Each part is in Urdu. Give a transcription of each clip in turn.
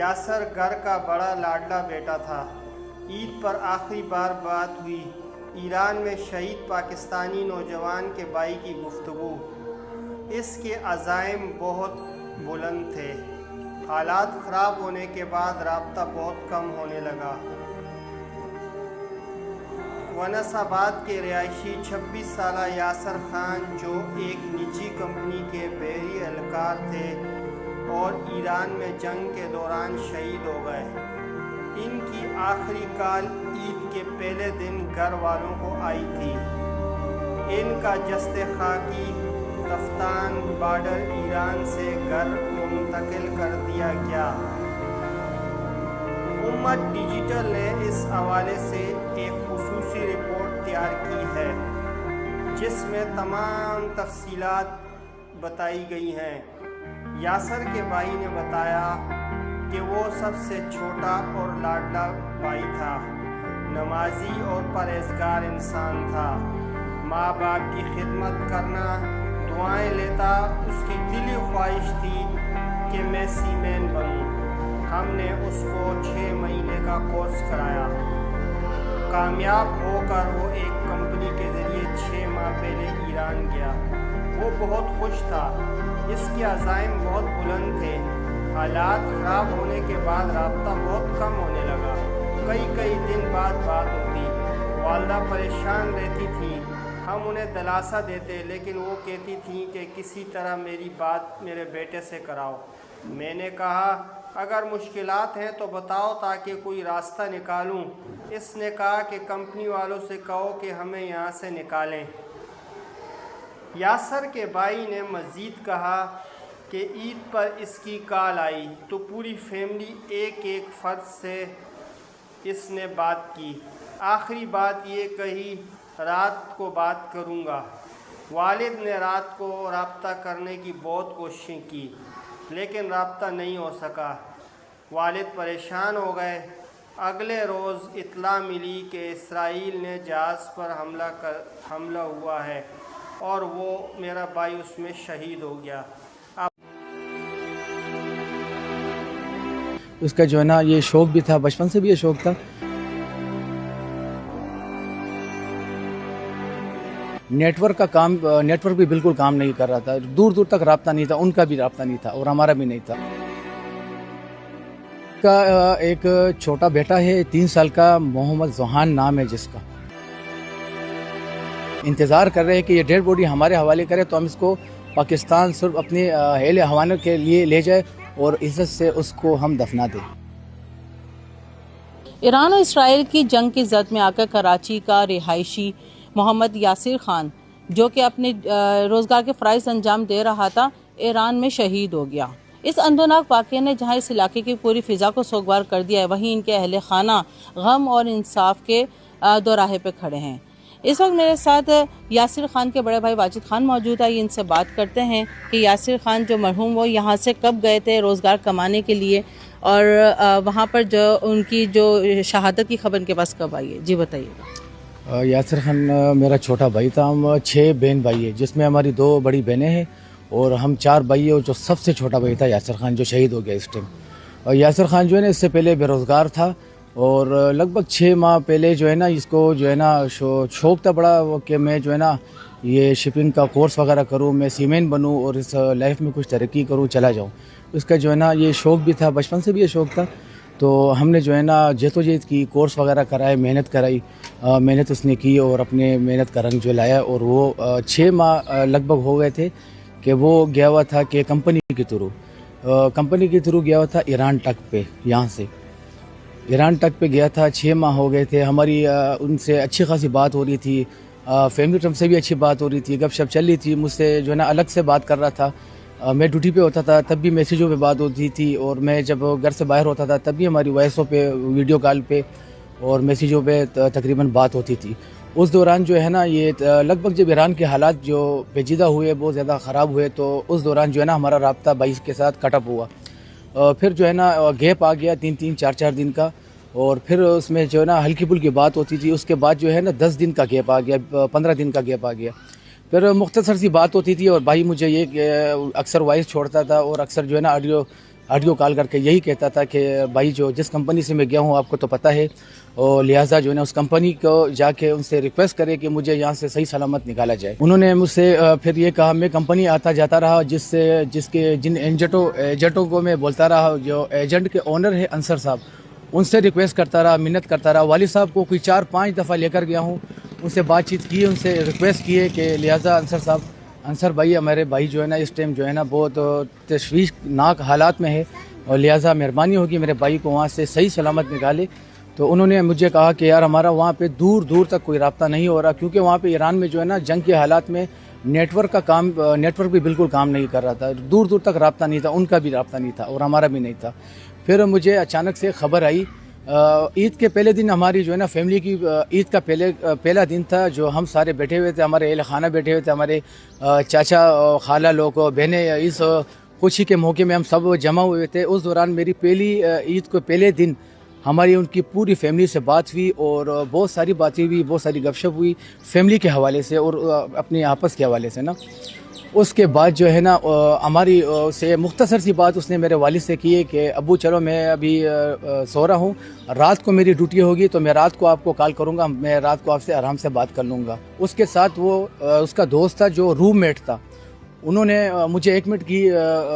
یاسر گھر کا بڑا لاڈلا بیٹا تھا۔ عید پر آخری بار بات ہوئی۔ ایران میں شہید پاکستانی نوجوان کے بھائی کی گفتگو۔ اس کے عزائم بہت بلند تھے۔ حالات خراب ہونے کے بعد رابطہ بہت کم ہونے لگا۔ ونس آباد کے رہائشی 26 سالہ یاسر خان، جو ایک نجی کمپنی کے بحری اہلکار تھے اور ایران میں جنگ کے دوران شہید ہو گئے، ان کی آخری کال عید کے پہلے دن گھر والوں کو آئی تھی۔ ان کا جسد خاکی تفتان بارڈر ایران سے گھر منتقل کر دیا گیا۔ امت ڈیجیٹل نے اس حوالے سے ایک خصوصی رپورٹ تیار کی ہے، جس میں تمام تفصیلات بتائی گئی ہیں۔ یاسر کے بھائی نے بتایا کہ وہ سب سے چھوٹا اور لاڈلا بھائی تھا، نمازی اور پرہیزگار انسان تھا، ماں باپ کی خدمت کرنا، دعائیں لیتا۔ اس کی دلی خواہش تھی کہ میں سی مین بنوں۔ ہم نے اس کو 6 مہینے کا کورس کرایا۔ کامیاب ہو کر وہ ایک کمپنی کے ذریعے 6 ماہ پہلے ایران گیا۔ وہ بہت خوش تھا۔ اس کے عزائم بہت بلند تھے۔ حالات خراب ہونے کے بعد رابطہ بہت کم ہونے لگا۔ کئی دن بعد بات ہوتی۔ والدہ پریشان رہتی تھی۔ ہم انہیں دلاسا دیتے، لیکن وہ کہتی تھیں کہ کسی طرح میری بات میرے بیٹے سے کراؤ۔ میں نے کہا اگر مشکلات ہیں تو بتاؤ تاکہ کوئی راستہ نکالوں۔ اس نے کہا کہ کمپنی والوں سے کہو کہ ہمیں یہاں سے نکالیں۔ یاسر کے بھائی نے مزید کہا کہ عید پر اس کی کال آئی تو پوری فیملی ایک فرد سے اس نے بات کی۔ آخری بات یہ کہی رات کو بات کروں گا۔ والد نے رات کو رابطہ کرنے کی بہت کوششیں کی، لیکن رابطہ نہیں ہو سکا۔ والد پریشان ہو گئے۔ اگلے روز اطلاع ملی کہ اسرائیل نے جہاز پر حملہ ہوا ہے اور وہ میرا بھائی اس میں شہید ہو گیا۔ اس کا جو ہے نا یہ شوق بھی تھا، بچپن سے بھی یہ شوق تھا۔ نیٹ ورک بھی بالکل کام نہیں کر رہا تھا، دور تک رابطہ نہیں تھا، ان کا بھی رابطہ نہیں تھا اور ہمارا بھی نہیں تھا۔ کا ایک چھوٹا بیٹا ہے 3 سال کا، محمد زوہان نام ہے، جس کا انتظار کر رہے ہیں کہ یہ ڈیڈ باڈی ہمارے حوالے کرے تو ہم اس کو پاکستان صرف اپنے اہل حوالے کے لیے لے جائے اور عزت سے اس کو ہم دفنا دیں۔ ایران اور اسرائیل کی جنگ کی زد میں آ کر کراچی کا رہائشی محمد یاسر خان، جو کہ اپنے روزگار کے فرائض انجام دے رہا تھا، ایران میں شہید ہو گیا۔ اس اندوناک واقعے نے جہاں اس علاقے کی پوری فضا کو سوگوار کر دیا ہے، وہیں ان کے اہل خانہ غم اور انصاف کے دوراہے پہ کھڑے ہیں۔ اس وقت میرے ساتھ یاسر خان کے بڑے بھائی واجد خان موجود ہے۔ ان سے بات کرتے ہیں کہ یاسر خان جو مرحوم، وہ یہاں سے کب گئے تھے روزگار کمانے کے لیے، اور وہاں پر جو ان کی جو شہادت کی خبر ان کے پاس کب آئی ہے؟ جی بتائیے گا۔ یاسر خان میرا چھوٹا بھائی تھا۔ ہم 6 بہن بھائی ہیں، جس میں ہماری 2 بڑی بہنیں ہیں اور ہم 4 بھائی ہیں، اور جو سب سے چھوٹا بھائی تھا یاسر خان، جو شہید ہو گیا اس ٹائم۔ اور یاسر خان جو ہے نا اس سے پہلے بے روزگار تھا، اور لگ بھگ 6 ماہ پہلے جو ہے نا اس کو جو ہے نا شوق تھا بڑا کہ میں جو ہے نا یہ شپنگ کا کورس وغیرہ کروں، میں سیمین بنوں اور اس لائف میں کچھ ترقی کروں، چلا جاؤں۔ اس کا جو ہے نا یہ شوق بھی تھا، بچپن سے بھی یہ شوق تھا۔ تو ہم نے جو ہے نا جہد کی، کورس وغیرہ کرائے، محنت کرائی، محنت اس نے کی اور اپنے محنت کا رنگ جو لایا۔ اور وہ 6 ماہ لگ بھگ ہو گئے تھے کہ وہ گیا ہوا تھا کہ کمپنی کے تھرو گیا ہوا تھا ایران ٹک پہ، یہاں سے ایران ٹک پہ گیا تھا۔ 6 ماہ ہو گئے تھے، ہماری ان سے اچھی خاصی بات ہو رہی تھی، فیملی ٹرم سے بھی اچھی بات ہو رہی تھی، گپ شپ چل رہی تھی۔ مجھ سے جو ہے نا الگ سے بات کر رہا تھا، میں ڈیوٹی پہ ہوتا تھا تب بھی میسیجوں پہ بات ہوتی تھی، اور میں جب گھر سے باہر ہوتا تھا تب بھی ہماری وائسوں پہ، ویڈیو کال پہ اور میسیجوں پہ تقریباً بات ہوتی تھی۔ اس دوران جو ہے نا یہ لگ بھگ جب ایران کے حالات جو پیچیدہ ہوئے، بہت زیادہ خراب ہوئے، تو اس دوران جو ہے نا ہمارا رابطہ 22 کے ساتھ کٹ اپ ہوا۔ پھر جو ہے نا گیپ آ گیا 3 4 دن کا، اور پھر اس میں جو ہے نا ہلکی پھلکی بات ہوتی تھی۔ اس کے بعد جو ہے نا 10 دن کا گیپ آ گیا، 15 دن کا گیپ آ گیا۔ پھر مختصر سی بات ہوتی تھی، اور بھائی مجھے یہ اکثر وائس چھوڑتا تھا اور اکثر جو ہے نا آڈیو کال کر کے یہی کہتا تھا کہ بھائی جو جس کمپنی سے میں گیا ہوں آپ کو تو پتہ ہے، اور لہٰذا جو ہے نا اس کمپنی کو جا کے ان سے ریکویسٹ کرے کہ مجھے یہاں سے صحیح سلامت نکالا جائے۔ انہوں نے مجھ سے پھر یہ کہا، میں کمپنی آتا جاتا رہا، جن ایجنٹوں کو میں بولتا رہا، جو ایجنٹ کے اونر ہے انصر صاحب، ان سے ریکویسٹ کرتا رہا، منت کرتا رہا۔ والد صاحب کو کوئی 4-5 دفعہ لے کر گیا ہوں، ان سے بات چیت کی، ان سے ریکویسٹ کیے کہ لہٰذا انصر بھائی ہمارے بھائی جو ہے نا اس ٹائم جو ہے نا بہت تشویشناک حالات میں ہے، اور لہٰذا مہربانی ہوگی میرے بھائی کو وہاں سے صحیح سلامت نکالے۔ تو انہوں نے مجھے کہا کہ یار ہمارا وہاں پہ دور دور تک کوئی رابطہ نہیں ہو رہا، کیونکہ وہاں پہ ایران میں جو ہے نا جنگ کے حالات میں نیٹ ورک بھی بالکل کام نہیں کر رہا تھا، دور دور تک رابطہ نہیں تھا، ان کا بھی رابطہ نہیں تھا اور ہمارا بھی نہیں تھا۔ پھر مجھے اچانک سے خبر آئی، عید کے پہلے دن ہماری جو ہے نا فیملی کی عید کا پہلا دن تھا، جو ہم سارے بیٹھے ہوئے تھے، ہمارے اہل خانہ بیٹھے ہوئے تھے، ہمارے چاچا خالہ لوگ بہنیں، اس خوشی کے موقع میں ہم سب جمع ہوئے تھے۔ اس دوران میری پہلی عید کو پہلے دن ہماری ان کی پوری فیملی سے بات ہوئی، اور بہت ساری باتیں ہوئی، بہت ساری گپ شپ ہوئی فیملی کے حوالے سے اور اپنے آپس کے حوالے سے نا۔ اس کے بعد جو ہے نا ہماری سے مختصر سی بات اس نے میرے والد سے کی ہے کہ ابو چلو میں ابھی سو رہا ہوں، رات کو میری ڈیوٹی ہوگی تو میں رات کو آپ کو کال کروں گا، میں رات کو آپ سے آرام سے بات کر لوں گا۔ اس کے ساتھ وہ اس کا دوست تھا جو روم میٹ تھا، انہوں نے مجھے 1 منٹ کی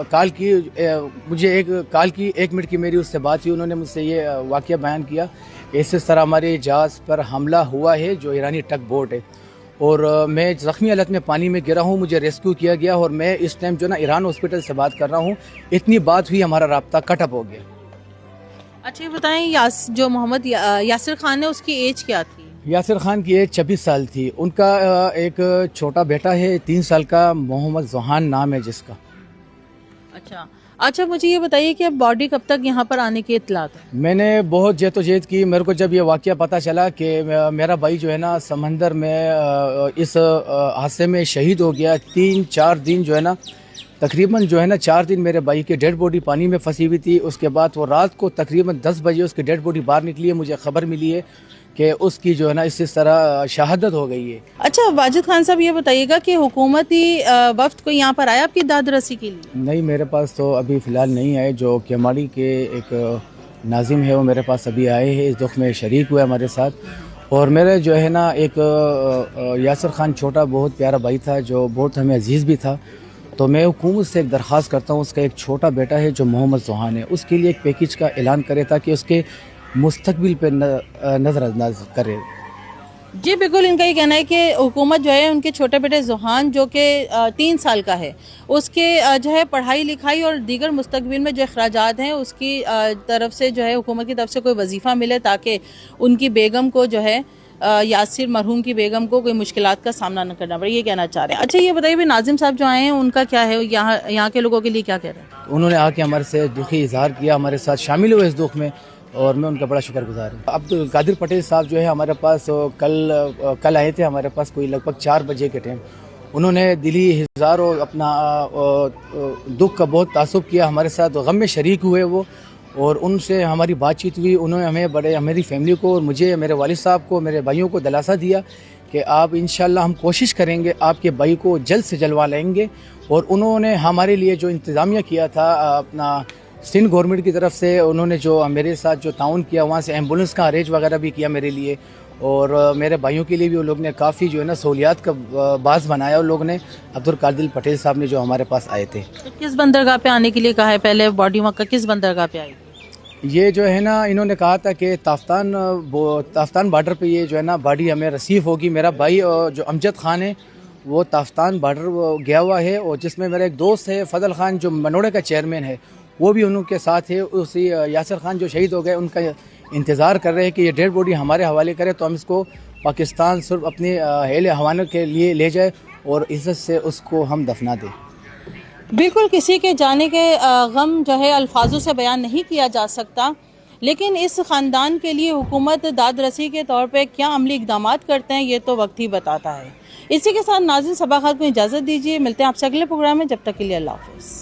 کال کی، ایک منٹ کی میری اس سے بات ہوئی۔ انہوں نے مجھ سے یہ واقعہ بیان کیا کہ اس طرح ہمارے جہاز پر حملہ ہوا ہے جو ایرانی ٹگ بوٹ ہے، اور میں زخمی حالت میں پانی میں گرا ہوں، مجھے ریسکیو کیا گیا، اور میں اس ٹائم جو نا ایران ہاسپٹل سے بات کر رہا ہوں۔ اتنی بات ہوئی، ہمارا رابطہ کٹ اپ ہو گیا۔ اچھا یہ بتائیں، جو محمد یاسر خان ہے اس کی ایج کیا تھی؟ یاسر خان کی ایج 26 سال تھی۔ ان کا ایک چھوٹا بیٹا ہے 3 سال کا، محمد زوحان نام ہے جس کا۔ اچھا مجھے یہ بتائیے کہ اب باڈی کب تک یہاں پر آنے کی اطلاعات ہے؟ میں نے بہت جہد و جہد کی، میرے کو جب یہ واقعہ پتہ چلا کہ میرا بھائی جو ہے نا سمندر میں اس حادثے میں شہید ہو گیا، 3-4 دن جو ہے نا تقریباً جو ہے نا 4 دن میرے بھائی کی ڈیڈ باڈی پانی میں پھنسی ہوئی تھی۔ اس کے بعد وہ رات کو تقریباً 10 بجے اس کی ڈیڈ باڈی باہر نکلی ہے، مجھے خبر ملی ہے کہ اس کی جو ہے نا اس طرح شہادت ہو گئی ہے۔ اچھا واجد خان صاحب یہ بتائیے گا کہ حکومتی وفد کو یہاں پر آیا آپ کی داد رسی کے لیے؟ نہیں، میرے پاس تو ابھی فی الحال نہیں آئے۔ جو کیماڑی کے ایک ناظم ہے وہ میرے پاس ابھی آئے ہیں، اس دکھ میں شریک ہوئے ہمارے ساتھ، اور میرے جو ہے نا ایک یاسر خان چھوٹا بہت پیارا بھائی تھا جو بہت ہمیں عزیز بھی تھا، تو میں حکومت سے ایک درخواست کرتا ہوں، اس کا ایک چھوٹا بیٹا ہے جو محمد زوحان ہے، اس کے لیے ایک پیکیج کا اعلان کرے تاکہ اس کے مستقبل پہ نظر انداز کرے۔ جی بالکل، ان کا یہ کہنا ہے کہ حکومت جو ہے ان کے چھوٹے بیٹے زوحان جو کہ 3 سال کا ہے، اس کے جو ہے پڑھائی لکھائی اور دیگر مستقبل میں جو اخراجات ہیں اس کی طرف سے جو ہے حکومت کی طرف سے کوئی وظیفہ ملے تاکہ ان کی بیگم کو جو ہے یاسر مرحوم کی بیگم کو کوئی مشکلات کا سامنا نہ کرنا پڑے، یہ کہنا چاہ رہے ہیں۔ اچھا یہ بتائیے بھی ناظم صاحب جو آئے ہیں ان کا کیا ہے، یہاں کے لوگوں کے لیے کیا کہہ رہے ہیں؟ انہوں نے آ کے ہمارے سے دکھی اظہار کیا، ہمارے ساتھ شامل ہوئے اس دکھ میں، اور میں ان کا بڑا شکر گزار ہوں۔ عبدالقادر پٹیل صاحب جو ہے ہمارے پاس کل آئے تھے ہمارے پاس کوئی لگ بھگ 4 بجے کے ٹائم۔ انہوں نے دلی اظہار اور اپنا دکھ کا بہت تعصب کیا، ہمارے ساتھ غم میں شریک ہوئے وہ، اور ان سے ہماری بات چیت ہوئی۔ انہوں نے ہماری فیملی کو اور مجھے، میرے والد صاحب کو، میرے بھائیوں کو دلاسا دیا کہ آپ انشاءاللہ ہم کوشش کریں گے آپ کے بھائی کو جلد سے جلوا لیں گے، اور انہوں نے ہمارے لیے جو انتظامیہ کیا تھا اپنا سندھ گورنمنٹ کی طرف سے، انہوں نے جو میرے ساتھ جو تعاون کیا، وہاں سے ایمبولنس کا ارینج وغیرہ بھی کیا میرے لیے، اور میرے بھائیوں کے لیے بھی وہ لوگ نے کافی جو ہے نا سہولیات کا باعث بنایا ان لوگ نے، عبدالقادر پٹیل صاحب نے جو ہمارے پاس آئے تھے۔ کس بندرگاہ پہ آنے کے لیے کہا ہے؟ پہلے باڈی وہاں کا کس بندرگاہ پہ آئی؟ یہ جو ہے نا انہوں نے کہا تھا کہ تافتان بارڈر پہ یہ جو ہے نا باڈی ہمیں ریسیو ہوگی۔ میرا بھائی جو امجد خان ہے وہ تافتان بارڈر گیا ہوا ہے، اور جس میں میرا ایک دوست ہے فضل خان جو منوڑے کا چیئرمین ہے، وہ بھی انہوں کے ساتھ ہے۔ اسی یاسر خان جو شہید ہو گئے ان کا انتظار کر رہے ہیں کہ یہ ڈیڈ باڈی ہمارے حوالے کرے تو ہم اس کو پاکستان صرف اپنے اہل حوالے کے لیے لے جائے اور عزت سے اس کو ہم دفنا دیں۔ بالکل، کسی کے جانے کے غم جو ہے الفاظوں سے بیان نہیں کیا جا سکتا، لیکن اس خاندان کے لیے حکومت داد رسی کے طور پہ کیا عملی اقدامات کرتے ہیں یہ تو وقت ہی بتاتا ہے۔ اسی کے ساتھ ناظرین صباح خیر کو اجازت دیجیے، ملتے ہیں آپ سے اگلے پروگرام میں، جب تک کے لیے اللہ حافظ۔